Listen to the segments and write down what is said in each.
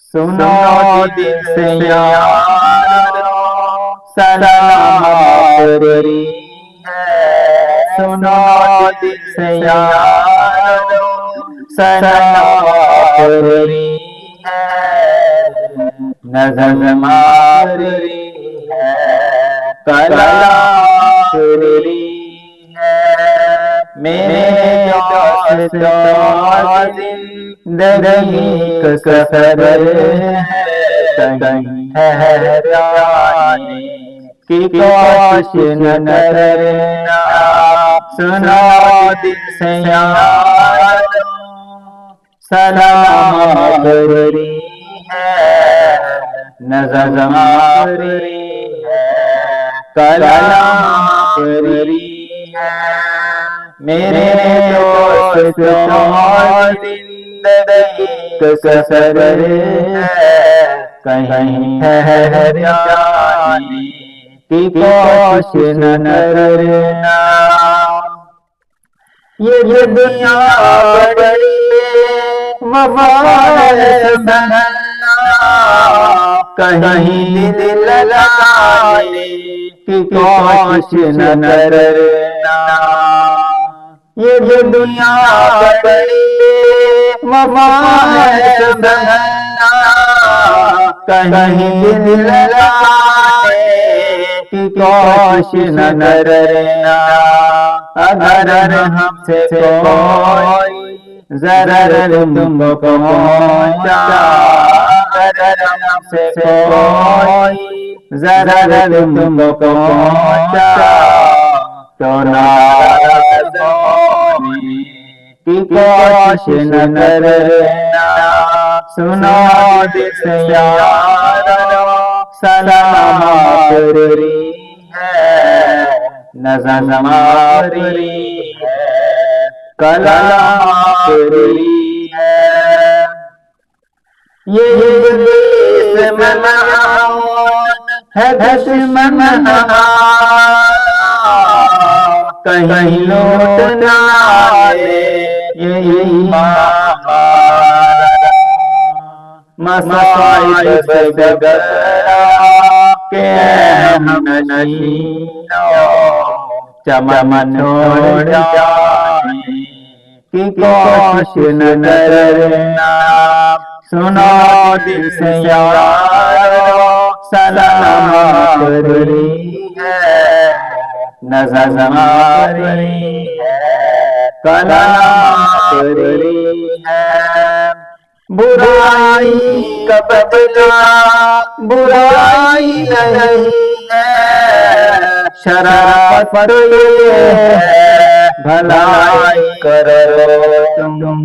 सुनो दिल से यारो सलाम आखिरी है। सुनो दिल से यारो सलाम आखिरी है। नज़्म आखिरी है, कलाम आखिरी है। मेरे दोस्तों जिंदगी का सफर है, कहीं ठहर जाने की कोशिश न करना। सुनो दिल से यारो सलाम आखिरी है। नज़्म आखिरी है, कलाम आखिरी है। मेरे दोस्तों जिंदगी का सफर है, कहीं ठहर जाने की कोशिश न करना। ये दुनिया बड़ी वफा है संगना, कहीं दिल लगाने की कोशिश न करना। ये दुनिया बड़ी वफा है संगना, कहीं दिल लगाने की कोशिश न करना। अगर हमसे कोई ज़रर तुमको पहुंचा, अगर हमसे कोई ज़रर तुमको पहुंचा, तो नाराज़ होने की कोशिश न करना। सुनो दिल से यारो सलाम आखिरी है। नज़्म आखिरी है, कलाम आखिरी है। ये दुश्मन है दुश्मन हमारा, कहीं लूट ना ले ये ईमान। मसाइब बगरा के हम नशीनों चमन छोड़ जाने की कोशिश न करना। सुनो दिल से यारो सलाम आखिरी है। नज़्म आखिरी है, कलाम आखिरी है। बुराई का बदला बुराई नहीं है, शराफत ये है भलाई करो तुम।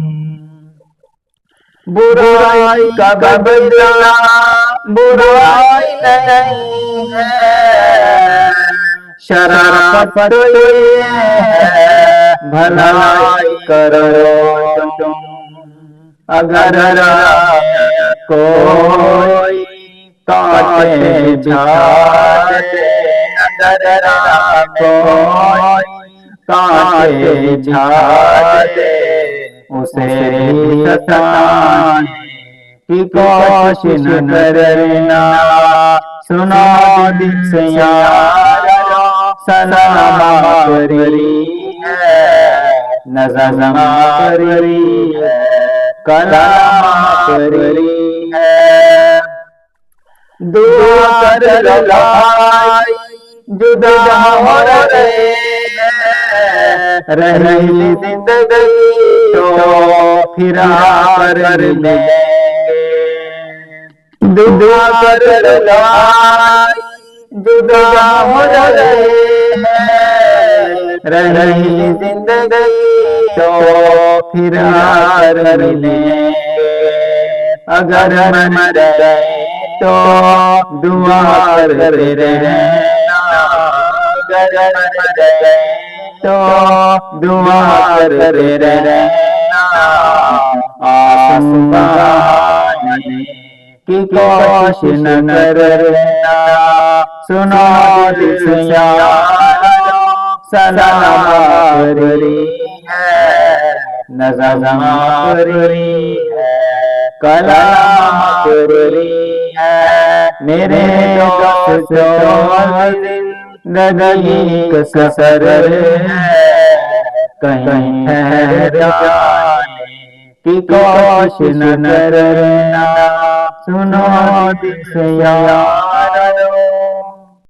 बुराई का बदला बुराई नहीं है, शराफत ये है भलाई करो तुम। अगर कोई काटे झाड़े, अगर कोई काटे झाड़े, उसे भी सताने की कोशिश न करना। सुनो दिल से यारो सलाम आखिरी है। नज़्म आखिरी है, कलाम आखिरी है। दुआ कर लाई जुदा हो रहे हैं, रह रही जिंदगी तो फिर कर लेंगे। दुआ कर लाई जुदा हो रहे हैं, रह रही जिंदगी तो फिर कर लेंगे। अगर मर गए तो दुआ करते रहना, अगर मर गए तो दुआ करते रहना। आंसू बहाने की कोशिश न करना। सुनो दिल से यारो सलाम आखिरी है। नज़्म आखिरी है, कलाम तेरी है। मेरे दोस्तों जिंदगी कसर है, कहीं ठहर जाने की कोशिश न करना। सुनो दिल से यारो,